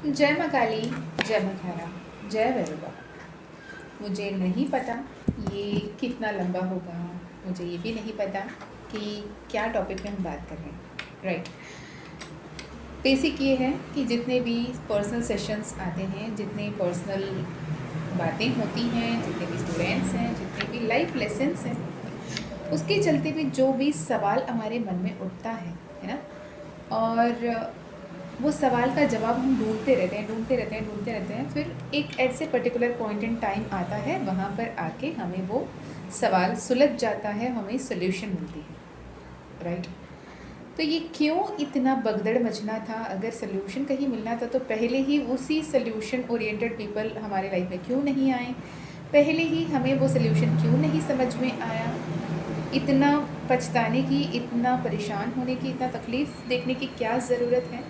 जय माँ काली, जय माँ खारा, जय भैरव बाबा। मुझे नहीं पता ये कितना लंबा होगा। मुझे ये भी नहीं पता कि क्या टॉपिक में हम बात कर रहे हैं। राइट। बेसिक ये है कि जितने भी पर्सनल सेशंस आते हैं, जितने पर्सनल बातें होती हैं, जितने भी स्टूडेंट्स हैं, जितने भी लाइफ लेसन्स हैं, उसके चलते भी जो भी सवाल हमारे मन में उठता है ना, और वो सवाल का जवाब हम ढूंढते रहते हैं। फिर एक ऐसे पर्टिकुलर पॉइंट इन टाइम आता है, वहाँ पर आके हमें वो सवाल सुलझ जाता है, हमें सोल्यूशन मिलती है। राइट। तो ये क्यों इतना भगदड़ मचना था? अगर सोल्यूशन कहीं मिलना था तो पहले ही उसी सोल्यूशन ओरिएंटेड पीपल हमारे लाइफ में क्यों नहीं आए? पहले ही हमें वो सोल्यूशन क्यों नहीं समझ में आया? इतना पछताने की, इतना परेशान होने की, इतना तकलीफ़ देखने की क्या ज़रूरत है?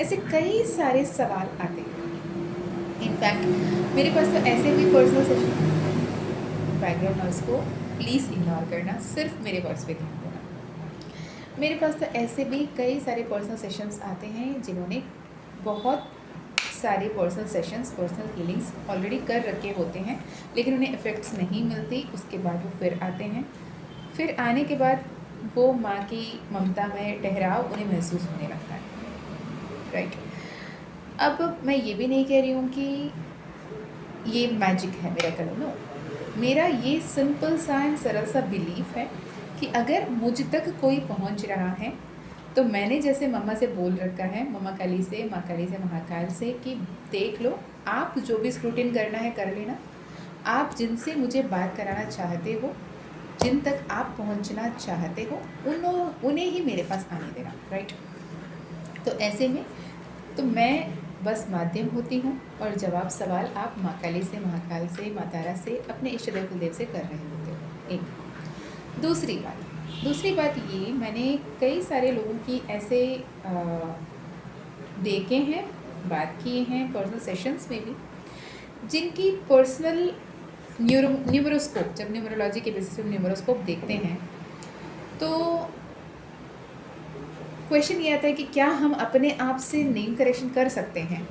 ऐसे कई सारे सवाल आते हैं। इनफैक्ट मेरे पास तो ऐसे भी पर्सनल सेशन, बैकग्राउंड नॉइज़ को प्लीज़ इग्नोर करना, सिर्फ मेरे वर्ड्स पे ध्यान देना। मेरे पास तो ऐसे भी कई सारे पर्सनल सेशंस आते हैं जिन्होंने बहुत सारे personal sessions, personal healings already कर रखे होते हैं, लेकिन उन्हें इफ़ेक्ट्स नहीं मिलती। उसके बाद वो फिर आते हैं। फिर आने के बाद वो माँ की ममता में ठहराव उन्हें महसूस होने लगता है। राइट। अब मैं ये भी नहीं कह रही हूँ कि ये मैजिक है मेरा कलर, नो। मेरा ये सिंपल सा एंड सरल सा बिलीफ है कि अगर मुझ तक कोई पहुँच रहा है तो मैंने जैसे मम्मा से बोल रखा है, मम्मा काली से, माँ काली से, महाकाल से, कि देख लो, आप जो भी स्क्रूटिन करना है कर लेना। आप जिनसे मुझे बात कराना चाहते हो, जिन तक आप पहुंचना चाहते हो, उन्हें ही मेरे पास आने देना। राइट। तो ऐसे में तो मैं बस माध्यम होती हूँ और जवाब सवाल आप माँ काली से, महाकाल से, माँ तारा से, अपने इष्ट देव कुलदेव से कर रहे होते हो। एक दूसरी बात ये, मैंने कई सारे लोगों की ऐसे देखे हैं, बात किए हैं पर्सनल सेशंस में भी, जिनकी पर्सनल न्यूमरोस्कोप, जब न्यूमरोलॉजी के बेसिस पे न्यूमरोस्कोप देखते हैं तो क्वेश्चन ये आता है कि क्या हम अपने आप से नेम करेक्शन कर सकते हैं?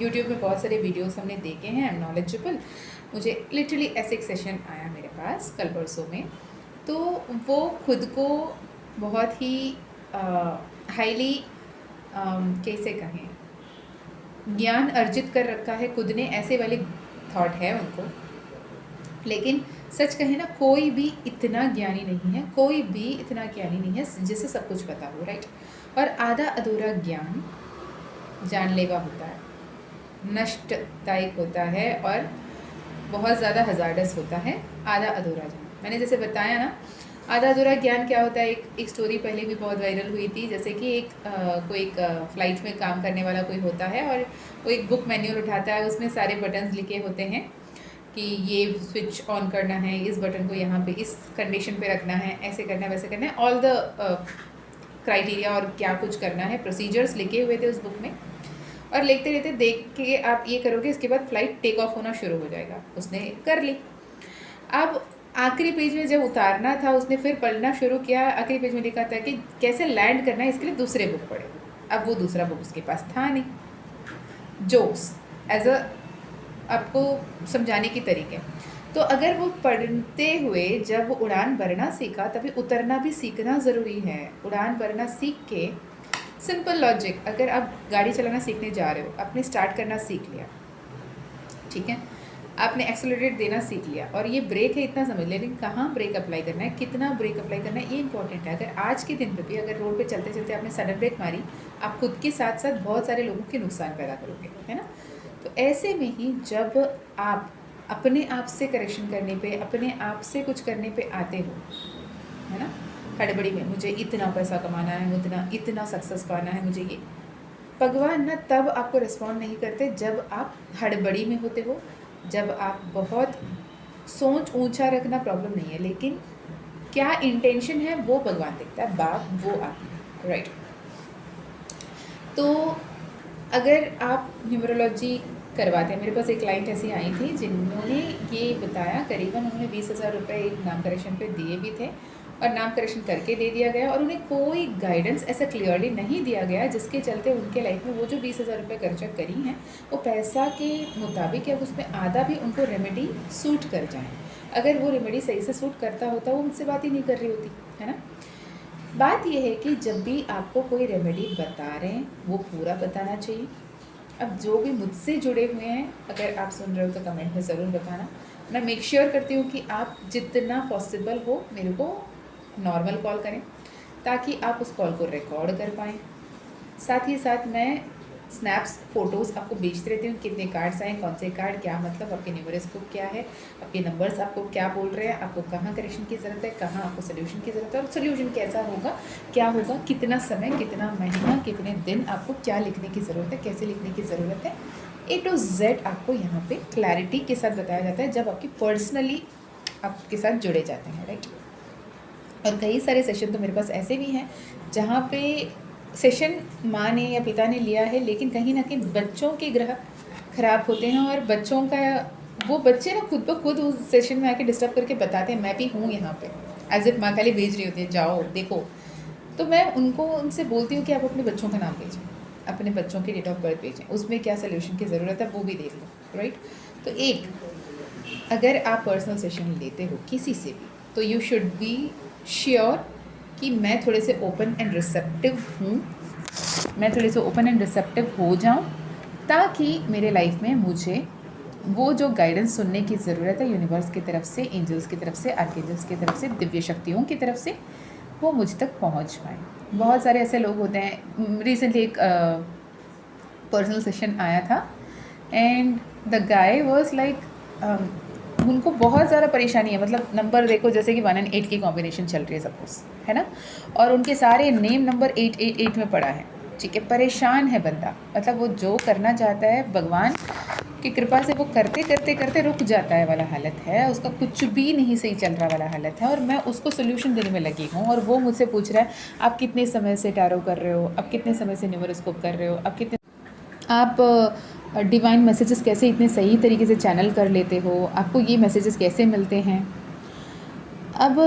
यूट्यूब में बहुत सारे वीडियोस हमने देखे हैं, आई एम नॉलेजेबल। मुझे लिटरली ऐसे एक सेशन आया मेरे पास कल परसों में, तो वो खुद को बहुत ही हाईली कैसे कहें, ज्ञान अर्जित कर रखा है खुद ने, ऐसे वाले थॉट है उनको। लेकिन सच कहें ना, कोई भी इतना ज्ञानी नहीं है, कोई भी इतना ज्ञानी नहीं है जिसे सब कुछ पता हो। राइट। और आधा अधूरा ज्ञान जानलेवा होता है, नष्टदायक होता है और बहुत ज़्यादा हज़ार्डस होता है आधा अधूरा ज्ञान। मैंने जैसे बताया ना, आधा अधूरा ज्ञान क्या होता है। एक स्टोरी पहले भी बहुत वायरल हुई थी, जैसे कि कोई फ्लाइट में काम करने वाला कोई होता है और वो एक बुक मैन्यूअल उठाता है, उसमें सारे बटन्स लिखे होते हैं कि ये स्विच ऑन करना है, इस बटन को यहाँ पे इस कंडीशन पे रखना है, ऐसे करना है, वैसे करना है, ऑल द क्राइटेरिया और क्या कुछ करना है, प्रोसीजर्स लिखे हुए थे उस बुक में। और लिखते रहते, देख के आप ये करोगे, इसके बाद फ्लाइट टेक ऑफ होना शुरू हो जाएगा। उसने कर ली। अब आखिरी पेज में जब उतारना था, उसने फिर पढ़ना शुरू किया। आखिरी पेज में लिखा था कि कैसे लैंड करना है, इसके लिए दूसरे बुक पढ़े। अब वो दूसरा बुक उसके पास था नहीं। जोक्स एज अ आपको समझाने की तरीके। तो अगर वो पढ़ते हुए जब उड़ान भरना सीखा, तभी उतरना भी सीखना ज़रूरी है। उड़ान भरना सीख के, सिंपल लॉजिक, अगर आप गाड़ी चलाना सीखने जा रहे हो, आपने स्टार्ट करना सीख लिया, ठीक है, आपने एक्सेलरेट देना सीख लिया, और ये ब्रेक है इतना समझ लिया, लेकिन कहाँ ब्रेक अप्लाई करना है, कितना ब्रेक अप्लाई करना है, ये इंपॉर्टेंट है। अगर आज के दिन पे भी अगर रोड पे चलते चलते आपने सडन ब्रेक मारी, आप खुद के साथ साथ बहुत सारे लोगों के नुकसान पैदा करोगे, है ना। तो ऐसे में ही जब आप अपने आप से करेक्शन करने पे, अपने आप से कुछ करने पे आते हो, है ना, हड़बड़ी में मुझे इतना पैसा कमाना है, इतना सक्सेस पाना है, मुझे ये, भगवान ना तब आपको रिस्पॉन्ड नहीं करते जब आप हड़बड़ी में होते हो, जब आप बहुत सोच ऊंचा रखना प्रॉब्लम नहीं है, लेकिन क्या इंटेंशन है वो भगवान देखता है, बात वो आती है। राइट। तो अगर आप न्यूमरोलॉजी करवाते हैं, मेरे पास एक क्लाइंट ऐसी आई थी जिन्होंने ये बताया, करीबन उन्होंने 20,000 रुपये एक नाम करेक्शन पे दिए भी थे, और नाम करेक्शन करके दे दिया गया और उन्हें कोई गाइडेंस ऐसा क्लियरली नहीं दिया गया जिसके चलते उनके लाइफ में वो जो 20,000 रुपये खर्चा करी हैं वो पैसा के मुताबिक या उसमें आधा भी उनको रेमेडी सूट कर जाए। अगर वो रेमेडी सही से सूट करता होता वो मुझसे बात ही नहीं कर रही होती, है ना। बात यह है कि जब भी आपको कोई रेमेडी बता रहे हैं वो पूरा बताना चाहिए। अब जो भी मुझसे जुड़े हुए हैं, अगर आप सुन रहे हो तो कमेंट में ज़रूर बताना। मैं मेक श्योर करती हूँ कि आप जितना पॉसिबल हो मेरे को नॉर्मल कॉल करें ताकि आप उस कॉल को रिकॉर्ड कर पाएँ। साथ ही साथ मैं स्नैप्स फ़ोटोज़ आपको भेजते रहती हूँ, कितने कार्ड्स आए, कौन से कार्ड, क्या मतलब, आपके न्यूमरोस्कोप क्या है, आपके नंबर्स आपको क्या बोल रहे हैं, आपको कहाँ करेक्शन की ज़रूरत है, कहाँ आपको सोल्यूशन की ज़रूरत है और सोल्यूशन कैसा होगा, क्या होगा, कितना समय, कितना महीना, कितने दिन, आपको क्या लिखने की ज़रूरत है, कैसे लिखने की ज़रूरत है, A to Z आपको यहाँ पे क्लैरिटी के साथ बताया जाता है जब आपकी पर्सनली आपके साथ जुड़े जाते हैं, राइट। और कई सारे सेशन तो मेरे पास ऐसे भी हैं जहाँ पे सेशन माँ ने या पिता ने लिया है लेकिन कहीं ना कहीं बच्चों के ग्रह खराब होते हैं और बच्चों का वो बच्चे ना खुद ब खुद उस सेशन में आके डिस्टर्ब करके बताते हैं मैं भी हूँ यहाँ पे, एज इफ माँ खाली भेज रही होती है जाओ देखो। तो मैं उनसे बोलती हूँ कि आप अपने बच्चों का नाम भेजें, अपने बच्चों की डेट ऑफ बर्थ भेजें, उसमें क्या सोल्यूशन की ज़रूरत है वो भी देख लो, राइट। तो अगर आप पर्सनल सेशन लेते हो किसी से भी तो यू शुड बी श्योर कि मैं थोड़े से ओपन एंड रिसेप्टिव हूँ, मैं थोड़े से ओपन एंड रिसेप्टिव हो जाऊँ ताकि मेरे लाइफ में मुझे वो जो गाइडेंस सुनने की ज़रूरत है यूनिवर्स की तरफ से, एंजल्स की तरफ से, आर्कएंजल्स की तरफ से, दिव्य शक्तियों की तरफ से, वो मुझ तक पहुंच पाए। बहुत सारे ऐसे लोग होते हैं, रिसेंटली एक पर्सनल सेशन आया था and the guy was like उनको बहुत ज़्यादा परेशानी है, मतलब नंबर देखो जैसे कि 1 और 8 की कॉम्बिनेशन चल रही है सपोज, है ना, और उनके सारे नेम नंबर 888 में पड़ा है, ठीक है। परेशान है बंदा, मतलब वो जो करना चाहता है भगवान की कृपा से वो करते करते करते रुक जाता है वाला हालत है, उसका कुछ भी नहीं सही चल रहा वाला हालत है और मैं उसको सोल्यूशन देने में लगी हूँ। और वो मुझसे पूछ रहा है आप कितने समय से टैरो कर रहे हो, आप कितने समय से न्यूमरोस्कोप कर रहे हो, आप डिवाइन मैसेजेस कैसे इतने सही तरीके से चैनल कर लेते हो, आपको ये मैसेजेस कैसे मिलते हैं। अब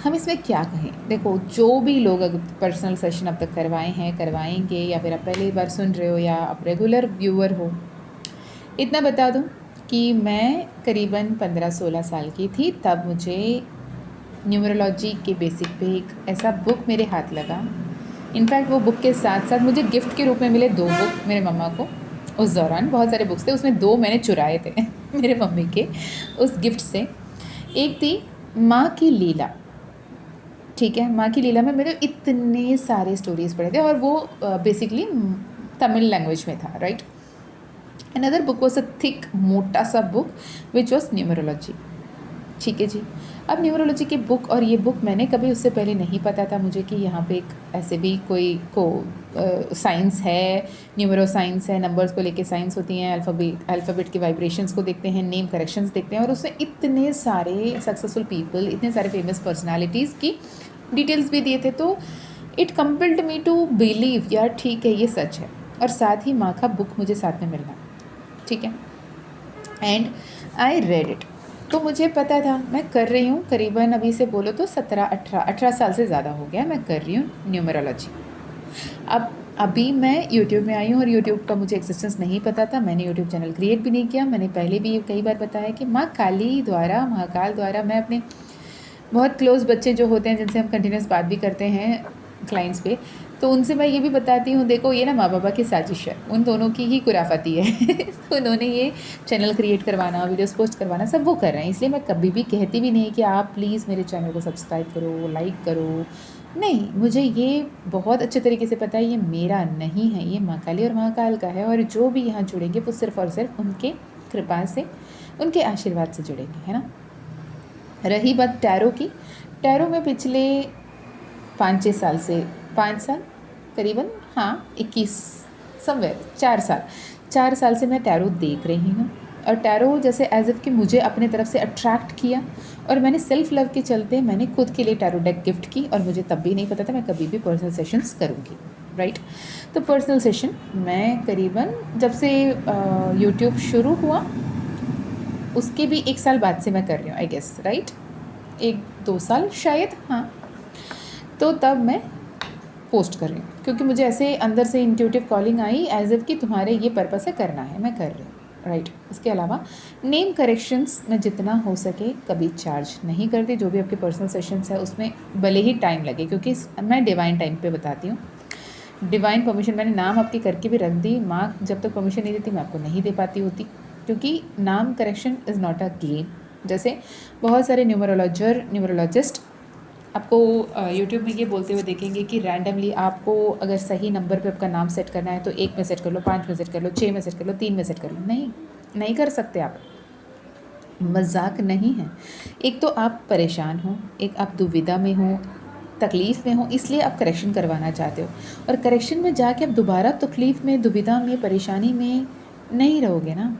हम इसमें क्या कहें, देखो जो भी लोग अगर पर्सनल सेशन अब तक करवाए हैं, करवाएंगे, या फिर आप पहली बार सुन रहे हो या आप रेगुलर व्यूअर हो, इतना बता दूं कि मैं करीबन 15-16 साल की थी तब मुझे न्यूमरोलॉजी के बेसिक पे एक ऐसा बुक मेरे हाथ लगा। इनफैक्ट वो बुक के साथ साथ मुझे गिफ्ट के रूप में मिले 2 बुक मेरे मम्मा को। उस दौरान बहुत सारे बुक्स थे, उसमें 2 मैंने चुराए थे मेरे मम्मी के उस गिफ्ट से। एक थी माँ की लीला, ठीक है, माँ की लीला में मेरे इतने सारे स्टोरीज़ पढ़े थे और वो बेसिकली तमिल लैंग्वेज में था, right. Another book was a thick मोटा सा बुक विच वॉज न्यूमरोलॉजी, ठीक है जी। अब न्यूमरोलॉजी की बुक, और ये बुक मैंने कभी उससे पहले नहीं पता था मुझे कि यहाँ पे एक ऐसे भी कोई साइंस है, न्यूमरो साइंस है, नंबर्स को लेके साइंस होती हैं, अल्फ़ाबेट के वाइब्रेशंस को देखते हैं, नेम करेक्शंस देखते हैं, और उसमें इतने सारे सक्सेसफुल पीपल, इतने सारे फेमस पर्सनालिटीज़ की डिटेल्स भी दिए थे। तो इट कंपल्ड मी टू बिलीव यार ठीक है ये सच है, और साथ ही माँ का बुक मुझे साथ में मिलना, ठीक है। एंड आई रेड इट, तो मुझे पता था मैं कर रही हूँ करीबन, अभी से बोलो तो 17-18 साल से ज़्यादा हो गया मैं कर रही हूँ न्यूमरोलॉजी। अब अभी मैं यूट्यूब में आई हूँ और यूट्यूब का मुझे एक्सिस्टेंस नहीं पता था, मैंने यूट्यूब चैनल क्रिएट भी नहीं किया। मैंने पहले भी कई बार बताया कि माँ काली द्वारा, महाकाल द्वारा, मैं अपने बहुत क्लोज़ बच्चे जो होते हैं जिनसे हम कंटिन्यूस बात भी करते हैं क्लाइंट्स पे, तो उनसे मैं ये भी बताती हूँ देखो ये ना माँ बाबा की साजिश है, उन दोनों की ही कुराफती है तो उन्होंने ये चैनल क्रिएट करवाना, वीडियोस पोस्ट करवाना सब वो कर रहे हैं, इसलिए मैं कभी भी कहती भी नहीं कि आप प्लीज़ मेरे चैनल को सब्सक्राइब करो, लाइक करो, नहीं। मुझे ये बहुत अच्छे तरीके से पता है ये मेरा नहीं है, ये माँ काली और महाकाल का है, और जो भी यहाँ जुड़ेंगे वो सिर्फ़ और सिर्फ उनके कृपा से, उनके आशीर्वाद से जुड़ेंगे, है ना। रही बात टैरो की, टैरो में पिछले 5-6 साल से 5 साल करीबन, हाँ 21 समवेयर 4 साल से मैं टैरो देख रही हूँ। और टैरो जैसे एज इफ़ कि मुझे अपने तरफ से अट्रैक्ट किया, और मैंने सेल्फ लव के चलते मैंने खुद के लिए टैरो डेक गिफ्ट की, और मुझे तब भी नहीं पता था मैं कभी भी पर्सनल सेशंस करूँगी, राइट। तो पर्सनल सेशन मैं करीबन जब से यूट्यूब शुरू हुआ उसके भी 1 साल बाद से मैं कर रही हूँ, आई गेस, राइट, 1-2 साल शायद, हाँ तो तब मैं पोस्ट कर रही हूँ, क्योंकि मुझे ऐसे अंदर से intuitive calling I as if कि तुम्हारे ये पर्पस है, करना है, मैं कर रही हूँ, राइट। इसके अलावा नेम करेक्शंस में जितना हो सके कभी चार्ज नहीं करती। जो भी आपके पर्सनल सेशंस है उसमें भले ही टाइम लगे, क्योंकि मैं डिवाइन टाइम पे बताती हूँ। डिवाइन परमिशन, मैंने नाम आपके करके भी रख दी, माँ जब तक परमिशन नहीं देती मैं आपको नहीं दे पाती होती, क्योंकि नाम correction is not a game. जैसे बहुत सारे न्यूमरोलॉजिस्ट आपको यूट्यूब में ये बोलते हुए देखेंगे कि रैंडमली आपको अगर सही नंबर पे आपका नाम सेट करना है तो 1 में सेट कर लो, 5 में सेट कर लो, 6 में सेट कर लो, 3 में सेट कर लो। नहीं कर सकते आप। मजाक नहीं है। एक तो आप परेशान हो, एक आप दुविधा में हो, तकलीफ़ में हो, इसलिए आप करेक्शन करवाना चाहते हो। और करेक्शन में जाके आप दोबारा तकलीफ़ में, दुविधा में, परेशानी में नहीं रहोगे ना।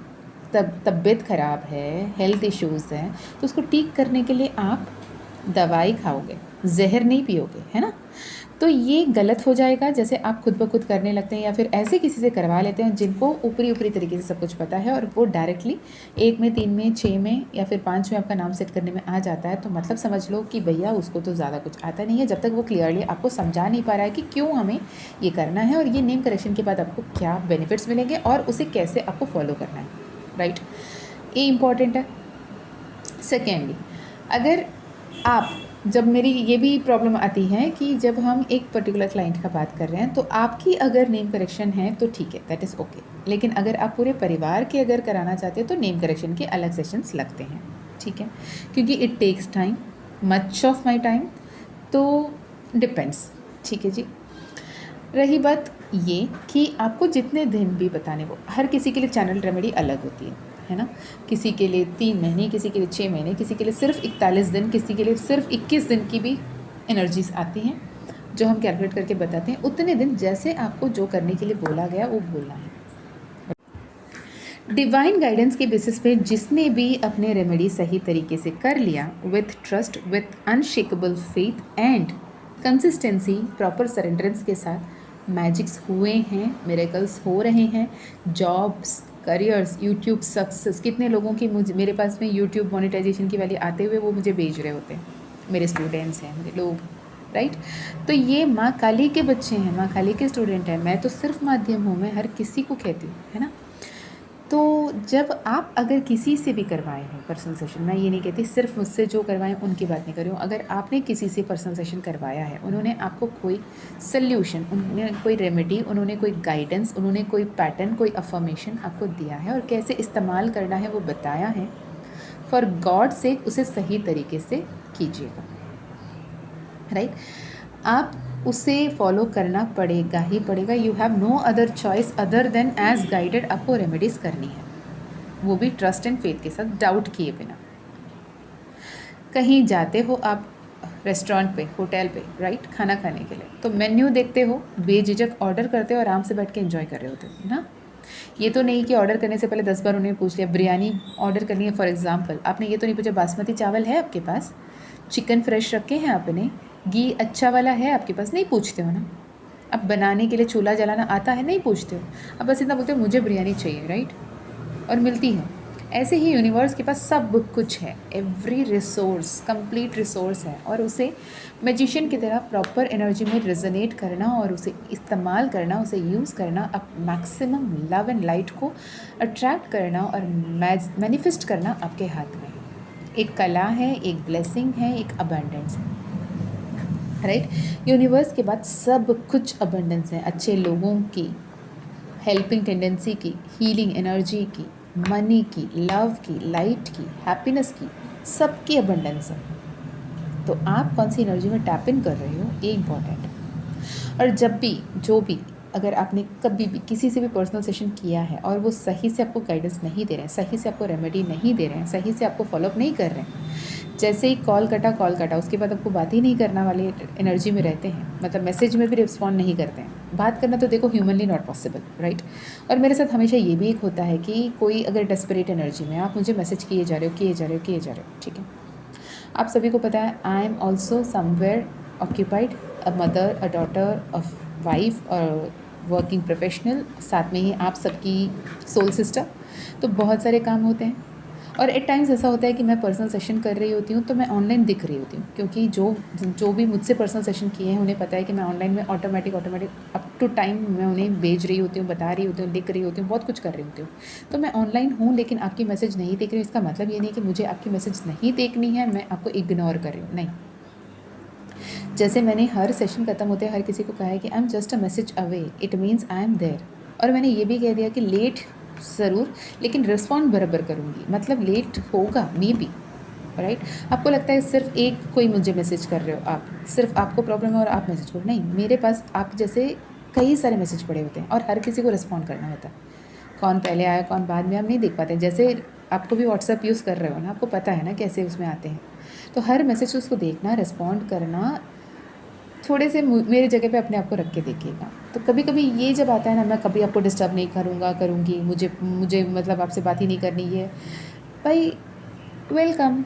तबीयत ख़राब है, हेल्थ इश्यूज़ हैं, तो उसको ठीक करने के लिए आप दवाई खाओगे, जहर नहीं पियोगे, है ना। तो ये गलत हो जाएगा। जैसे आप खुद ब खुद करने लगते हैं या फिर ऐसे किसी से करवा लेते हैं जिनको ऊपरी तरीके से सब कुछ पता है, और वो डायरेक्टली 1 में, 3 में, 6 में या फिर 5 में आपका नाम सेट करने में आ जाता है, तो मतलब समझ लो कि भैया उसको तो ज़्यादा कुछ आता नहीं है, जब तक वो क्लियरली आपको समझा नहीं पा रहा है कि क्यों हमें ये करना है और ये नेम करेक्शन के बाद आपको क्या बेनिफिट्स मिलेंगे और उसे कैसे आपको फॉलो करना है, राइट। ये इम्पॉर्टेंट है। सेकेंडली, अगर आप, जब मेरी ये भी प्रॉब्लम आती है कि जब हम एक पर्टिकुलर क्लाइंट का बात कर रहे हैं तो आपकी अगर नेम करेक्शन है तो ठीक है, दैट इज़ ओके। लेकिन अगर आप पूरे परिवार के अगर कराना चाहते हो तो नेम करेक्शन के अलग सेशंस लगते हैं, ठीक है, क्योंकि it takes time, much of my time, तो डिपेंड्स, ठीक है जी। रही बात ये कि आपको जितने दिन भी बताने, वो हर किसी के लिए चैनल रेमेडी अलग होती है ना। किसी के लिए 3 महीने, किसी के लिए 6 महीने, किसी के लिए सिर्फ 41 दिन, किसी के लिए सिर्फ 21 दिन की भी एनर्जीज आती हैं जो हम कैलकुलेट करके बताते हैं। उतने दिन जैसे आपको जो करने के लिए बोला गया वो बोलना है। डिवाइन गाइडेंस के बेसिस पे जिसने भी अपने रेमेडी सही तरीके से कर लिया, with trust, with unshakable faith and consistency, proper surrenderance के साथ मैजिक्स हुए हैं, मिरेकल्स हो रहे हैं, जॉब्स, करियर्स, यूट्यूब सक्सेस। कितने लोगों की मेरे पास में यूट्यूब मोनेटाइजेशन की वाली आते हुए वो मुझे भेज रहे होते हैं, मेरे स्टूडेंट्स हैं, मेरे लोग, राइट। तो ये माँ काली के बच्चे हैं, माँ काली के स्टूडेंट हैं। मैं तो सिर्फ माध्यम हूँ, मैं हर किसी को कहती हूँ, है ना। तो जब आप अगर किसी से भी करवाए हो पर्सनल सेशन, मैं ये नहीं कहती सिर्फ मुझसे जो करवाएं उनकी बात नहीं कर रही हूँ, अगर आपने किसी से पर्सनल सेशन करवाया है, उन्होंने आपको कोई सल्यूशन, उन्होंने कोई रेमेडी, उन्होंने कोई गाइडेंस, उन्होंने कोई पैटर्न, कोई अफर्मेशन आपको दिया है और कैसे इस्तेमाल करना है वो बताया है, फॉर गॉड से उसे सही तरीके से कीजिएगा, राइट। आप उसे फॉलो करना पड़ेगा ही पड़ेगा। You have no other choice other than as guided आपको रेमेडीज़ करनी है, वो भी ट्रस्ट एंड फेथ के साथ, डाउट किए बिना। कहीं जाते हो आप रेस्टोरेंट पे, होटल पे, राइट, खाना खाने के लिए, तो मेन्यू देखते हो, बेझिझक ऑर्डर करते हो, आराम से बैठ के एंजॉय कर रहे होते हो ना। ये तो नहीं कि ऑर्डर करने से पहले 10 बार उन्हें पूछ लिया। बिरयानी ऑर्डर करनी है फॉर एग्जांपल, आपने ये तो नहीं पूछा बासमती चावल है आपके पास, चिकन फ्रेश रखे हैं आपने, घी अच्छा वाला है आपके पास, नहीं पूछते हो ना। अब बनाने के लिए चूल्हा जलाना आता है, नहीं पूछते हो, अब बस इतना बोलते हो मुझे बिरयानी चाहिए, राइट, और मिलती है। ऐसे ही यूनिवर्स के पास सब कुछ है, एवरी रिसोर्स, कंप्लीट रिसोर्स है, और उसे मैजिशियन की तरह प्रॉपर एनर्जी में रेजोनेट करना और उसे इस्तेमाल करना, उसे यूज़ करना, अब मैक्सिमम लव एंड लाइट को अट्रैक्ट करना और मैनिफेस्ट करना आपके हाथ में। एक कला है, एक ब्लेसिंग है, एक अबंडेंस है, राइट। यूनिवर्स के बाद सब कुछ अबंडेंस है, अच्छे लोगों की, हेल्पिंग टेंडेंसी की, हीलिंग एनर्जी की, मनी की, लव की, लाइट की, हैप्पीनेस की, सबकी अबंडेंस है। तो आप कौन सी एनर्जी में टैप इन कर रहे हो, ये इंपॉर्टेंट है। और जब भी, जो भी, अगर आपने कभी भी किसी से भी पर्सनल सेशन किया है और वो सही से आपको गाइडेंस नहीं दे रहे हैं, सही से आपको रेमेडी नहीं दे रहे हैं, सही से आपको फॉलोअप नहीं कर रहे हैं, जैसे ही कॉल कटा उसके बाद आपको बात ही नहीं करना वाली एनर्जी में रहते हैं, मतलब मैसेज में भी रिस्पॉन्ड नहीं करते हैं, बात करना तो देखो ह्यूमनली नॉट पॉसिबल, राइट। और मेरे साथ हमेशा ये भी एक होता है कि कोई अगर डेस्परेट एनर्जी में, आप मुझे मैसेज किए जा रहे हो, ठीक है, आप सभी को पता है I am also somewhere occupied, a mother, a daughter, a wife और वर्किंग प्रोफेशनल, साथ में ही आप सबकी सोल सिस्टर, तो बहुत सारे काम होते हैं। और एट टाइम्स ऐसा होता है कि मैं पर्सनल सेशन कर रही होती हूँ तो मैं ऑनलाइन दिख रही होती हूँ, क्योंकि जो भी मुझसे पर्सनल सेशन किए हैं उन्हें पता है कि मैं ऑनलाइन में ऑटोमेटिक अप टू टाइम मैं उन्हें भेज रही होती हूँ, बता रही होती हूँ, लिख रही होती हूँ, बहुत कुछ कर रही होती हूँ। तो मैं ऑनलाइन हूँ लेकिन आपकी मैसेज नहीं देख रही हूँ, इसका मतलब ये नहीं कि मुझे आपकी मैसेज नहीं देखनी है, मैं आपको इग्नोर कर रही हूँ, नहीं। जैसे मैंने हर सेशन ख़त्म होते हर किसी को कहा है कि I am just a message away, it means I am there. और मैंने ये भी कह दिया कि लेट ज़रूर, लेकिन रिस्पॉन्ड बराबर करूँगी, मतलब लेट होगा मे बी, राइट। आपको लगता है सिर्फ एक कोई मुझे मैसेज कर रहे हो, आप सिर्फ आपको प्रॉब्लम है और आप मैसेज करो, नहीं, मेरे पास आप जैसे कई सारे मैसेज पड़े होते हैं और हर किसी को रिस्पॉन्ड करना होता है। कौन पहले आया कौन बाद में, आप नहीं देख पाते। जैसे आपको भी व्हाट्सअप यूज़ कर रहे हो ना, आपको पता है ना कैसे उसमें आते हैं, तो हर मैसेज उसको देखना, रिस्पॉन्ड करना, थोड़े से मेरे जगह पे अपने आप को रख के देखिएगा। तो कभी कभी ये जब आता है ना, मैं कभी आपको डिस्टर्ब नहीं करूँगा, करूँगी, मुझे मुझे मतलब आपसे बात ही नहीं करनी है, भाई वेलकम,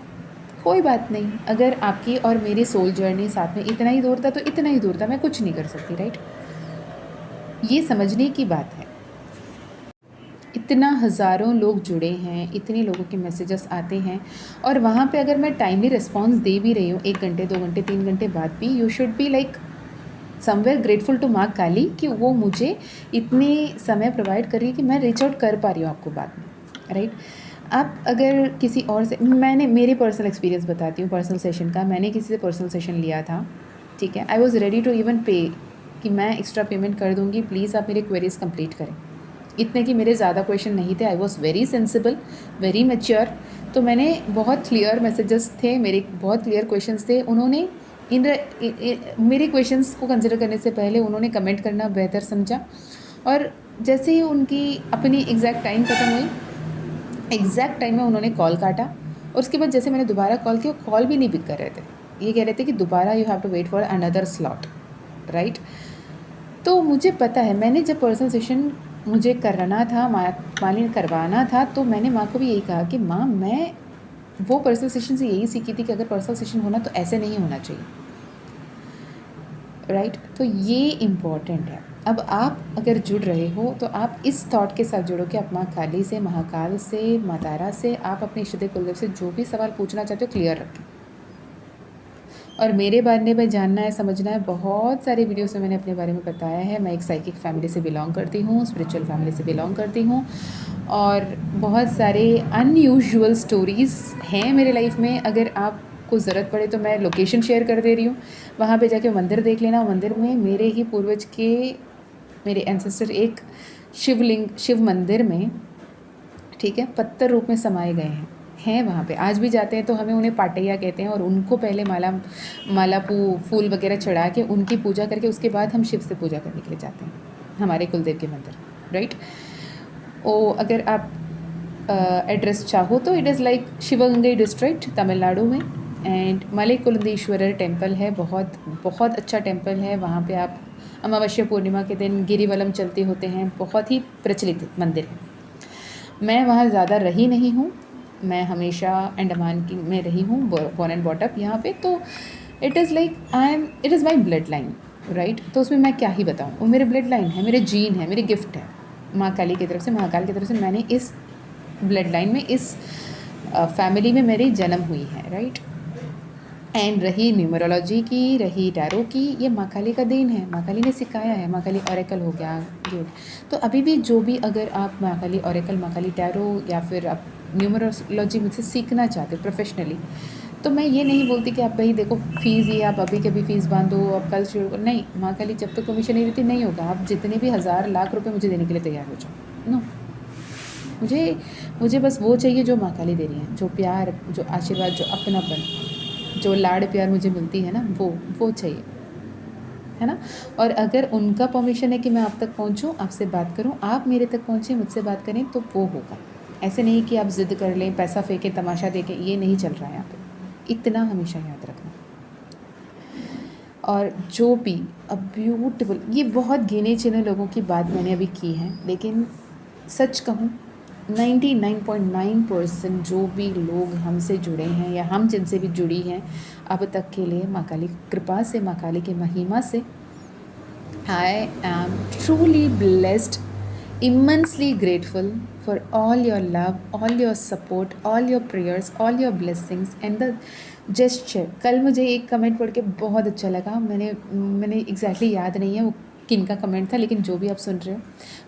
कोई बात नहीं। अगर आपकी और मेरी सोल जर्नी साथ में इतना ही दूर था तो इतना ही दूर था, मैं कुछ नहीं कर सकती, राइट। ये समझने की बात है। इतना हज़ारों लोग जुड़े हैं, इतने लोगों के मैसेजेस आते हैं, और वहाँ पे अगर मैं टाइमली रिस्पॉन्स दे भी रही हूँ 1 घंटे 2 घंटे 3 घंटे बाद भी, you should be like somewhere grateful to माँ काली कि वो मुझे इतने समय प्रोवाइड कर रही है कि मैं रीच आउट कर पा रही हूँ आपको बाद में, राइट। आप अगर किसी और से, मैंने मेरे पर्सनल एक्सपीरियंस बताती हूँ पर्सनल सेशन का। मैंने किसी से पर्सनल सेशन लिया था, ठीक है, I was ready to even pay कि मैं एक्स्ट्रा पेमेंट कर दूँगी, प्लीज़ आप मेरे क्वेरीज़ कंप्लीट करें। इतने कि मेरे ज़्यादा क्वेश्चन नहीं थे, I was very sensible, very mature. तो मैंने बहुत क्लियर मैसेजेस थे, मेरे बहुत क्लियर क्वेश्चंस थे। उन्होंने मेरे क्वेश्चंस को कंसिडर करने से पहले उन्होंने कमेंट करना बेहतर समझा, और जैसे ही उनकी अपनी एग्जैक्ट टाइम ख़त्म हुई, एग्जैक्ट टाइम में उन्होंने कॉल काटा, और उसके बाद जैसे मैंने दोबारा कॉल किया, कॉल भी नहीं पिक कर रहे थे, ये कह रहे थे कि दोबारा you have to wait for another slot, right. तो मुझे पता है, मैंने जब पर्सनल सेशन मुझे करना था, माँ ने करवाना था, तो मैंने माँ को भी यही कहा कि माँ, मैं वो पर्सनल सेशन से यही सीखी थी कि अगर पर्सनल सेशन होना तो ऐसे नहीं होना चाहिए, राइट। तो ये इम्पॉर्टेंट है। अब आप अगर जुड़ रहे हो तो आप इस थॉट के साथ जुड़ो कि आप माँ काली से, महाकाल से, माँ तारा से, आप अपने इष्ट देव कुलदेव से जो भी सवाल पूछना चाहते हो क्लियर रखें। और मेरे बारे में जानना है, समझना है, बहुत सारे वीडियोस में मैंने अपने बारे में बताया है। मैं एक साइकिक फैमिली से बिलोंग करती हूँ, स्पिरिचुअल फैमिली से बिलोंग करती हूँ, और बहुत सारे अनयूजुअल स्टोरीज़ हैं मेरे लाइफ में। अगर आपको ज़रूरत पड़े तो मैं लोकेशन शेयर कर दे रही हूँ, वहाँ पे जाके मंदिर देख लेना। मंदिर में मेरे ही पूर्वज के, मेरे एंसेस्टर एक शिव मंदिर में, ठीक है, पत्थर रूप में समाये गए हैं वहाँ पे। आज भी जाते हैं तो हमें उन्हें पाटैया कहते हैं, और उनको पहले माला फूल वगैरह चढ़ा के उनकी पूजा करके उसके बाद हम शिव से पूजा करने के लिए जाते हैं हमारे कुलदेव के मंदिर, राइट। ओ अगर आप एड्रेस चाहो तो it is like Sivaganga district, Tamil Nadu में। एंड मलई कुलंदेश्वरर टेम्पल है, बहुत बहुत अच्छा टेम्पल है। वहाँ पे आप अमावस्या पूर्णिमा के दिन गिरिवलम चलते होते हैं, बहुत ही प्रचलित मंदिर है। मैं वहाँ ज़्यादा रही नहीं हूँ, मैं हमेशा अंडमान की में रही हूँ, बॉर्न एंड बॉट अप यहाँ पे। तो it is like it is my blood line, right. तो उसमें मैं क्या ही बताऊँ, वो मेरे ब्लड लाइन है, मेरे जीन है, मेरे गिफ्ट है माँ काली की तरफ से, महाकाल की तरफ से। मैंने इस ब्लड लाइन में, इस फैमिली में मेरी जन्म हुई है, राइट। एंड रही न्यूमरोलॉजी की, रही टैरो की, ये माँ काली का देन है, माँ काली ने सिखाया है। माँ काली ऑरेकल हो गया, गुड। तो अभी भी जो भी, अगर आप माँ काली ऑरेकल, माँ काली टैरो, या फिर आप न्यूमरोलॉजी मुझसे सीखना चाहते हो प्रोफेशनली, तो मैं ये नहीं बोलती कि आप भाई देखो फ़ीस ये आप अभी के भी फ़ीस बांधो, अब कल शुरू करो, नहीं। माँ काली जब तक परमिशन नहीं देती नहीं होगा। आप जितने भी हज़ार लाख रुपये मुझे देने के लिए तैयार हो जाओ, नो। मुझे बस वो चाहिए जो माँ काली दे रही है, जो प्यार, जो आशीर्वाद, जो अपनापन, जो लाड़ प्यार मुझे मिलती है ना, वो चाहिए, है ना। और अगर उनका परमिशन है कि मैं आप तक पहुंचूं, आपसे बात करूं, आप मेरे तक पहुंचे, मुझसे बात करें, तो वो होगा। ऐसे नहीं कि आप ज़िद कर लें, पैसा फेंकें, तमाशा देखें, ये नहीं चल रहा है यहाँ पे। इतना हमेशा याद रखना। और जो भी अब ब्यूटीफुल, ये बहुत गिने चुने लोगों की बात मैंने अभी की है, लेकिन सच कहूँ 99.9% जो भी लोग हमसे जुड़े हैं या हम जिनसे भी जुड़ी हैं अब तक के लिए, माँ काली की कृपा से, माँ काली की महिमा से, I am truly blessed immensely grateful for all your love, all your support, all your prayers, all your blessings and the gesture. कल मुझे एक कमेंट पढ़ के बहुत अच्छा लगा, मैंने एग्जैक्टली याद नहीं है वो किन का कमेंट था, लेकिन जो भी आप सुन रहे हो,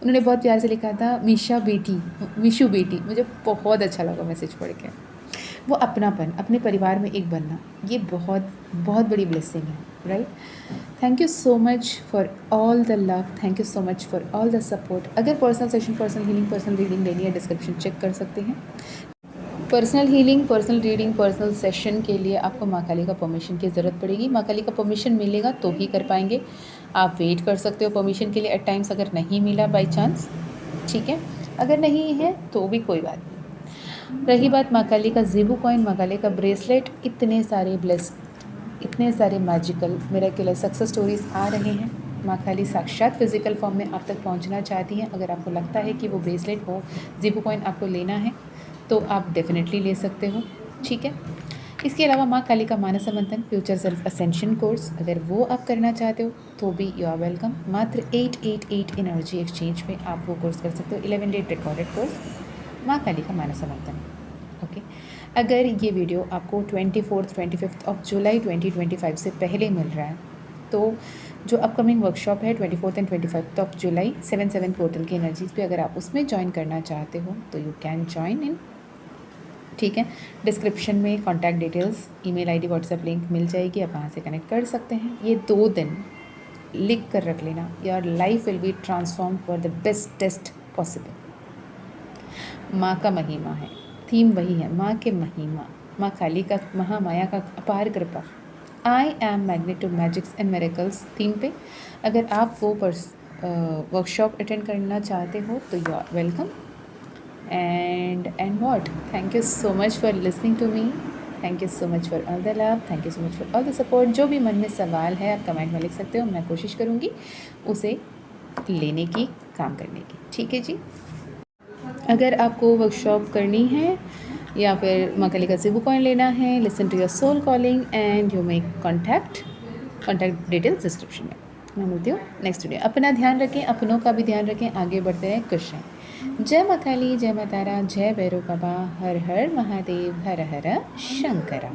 उन्होंने बहुत प्यार से लिखा था मिशू बेटी। मुझे बहुत अच्छा लगा मैसेज पढ़ के। वो अपनापन, अपने परिवार में एक बनना, ये बहुत बहुत बड़ी ब्लेसिंग है, right. Thank you so much for all the love, thank you so much for all the support. अगर personal session, personal healing, personal reading लेनी है, डिस्क्रिप्शन चेक कर सकते हैं। Personal healing, personal reading, personal session के लिए आपको माँ काली का परमिशन की ज़रूरत पड़ेगी। माँ काली का परमिशन मिलेगा तो ही कर पाएंगे। आप वेट कर सकते हो परमिशन के लिए एट टाइम्स, अगर नहीं मिला बाई चांस, ठीक है। अगर नहीं है तो भी कोई बात नहीं। रही बात माँ काली का ज़ेबू कॉइन, माँ काली का ब्रेसलेट, इतने सारे मैजिकल मिरेकल सक्सेस स्टोरीज़ आ रहे हैं। माँ काली साक्षात फिज़िकल फॉर्म में आप तक पहुँचना चाहती हैं। अगर आपको लगता है कि वो ब्रेसलेट, वो ज़ेबू कॉइन आपको लेना है तो आप डेफिनेटली ले सकते हो, ठीक है। इसके अलावा माँ काली का मानस मंथन, फ्यूचर सेल्फ असेंशन कोर्स, अगर वो आप करना चाहते हो तो भी यू आर वेलकम। मात्र 888 एनर्जी एक्सचेंज में आप वो कोर्स कर सकते हो, 11 डे रिकॉर्डेड कोर्स माँ काली का मानस मंथन, ओके। अगर ये वीडियो आपको 24 ऑफ जुलाई 2025 से पहले मिल रहा है तो जो अपकमिंग वर्कशॉप है 24 एंड 25 ऑफ जुलाई 7/7 पोर्टल की एनर्जीज़ पे, अगर आप उसमें ज्वाइन करना चाहते हो तो यू कैन ज्वाइन इन, ठीक है। डिस्क्रिप्शन में contact details, email ID, WhatsApp link मिल जाएगी, आप वहाँ से कनेक्ट कर सकते हैं। ये 2 दिन लिख कर रख लेना, your life will be transform for the bestest possible. माँ का महिमा है, थीम वही है, माँ के महिमा, माँ काली का, महामाया का अपार कृपा। I am magnet to magics and miracles theme पे अगर आप वो वर्कशॉप अटेंड करना चाहते हो तो you are welcome. And what, thank you so much for listening to me, thank you so much for all the love, thank you so much for all the support. जो भी मन में सवाल है आप कमेंट में लिख सकते हो, मैं कोशिश करूँगी उसे लेने की, काम करने की, ठीक है जी। अगर आपको वर्कशॉप करनी है या फिर माँ काली का ज़ेबू कॉइन लेना है, listen to your soul calling and you make contact details description में। मैं मिलती हूँ नेक्स्ट वीडियो। अपना ध्यान रखें, अपनों का भी ध्यान रखें, आगे बढ़ते रहें, खुश रहें। जय माँ काली, जय माँ तारा, जय भैरव बाबा, हर हर महादेव, हर हर शंकरा।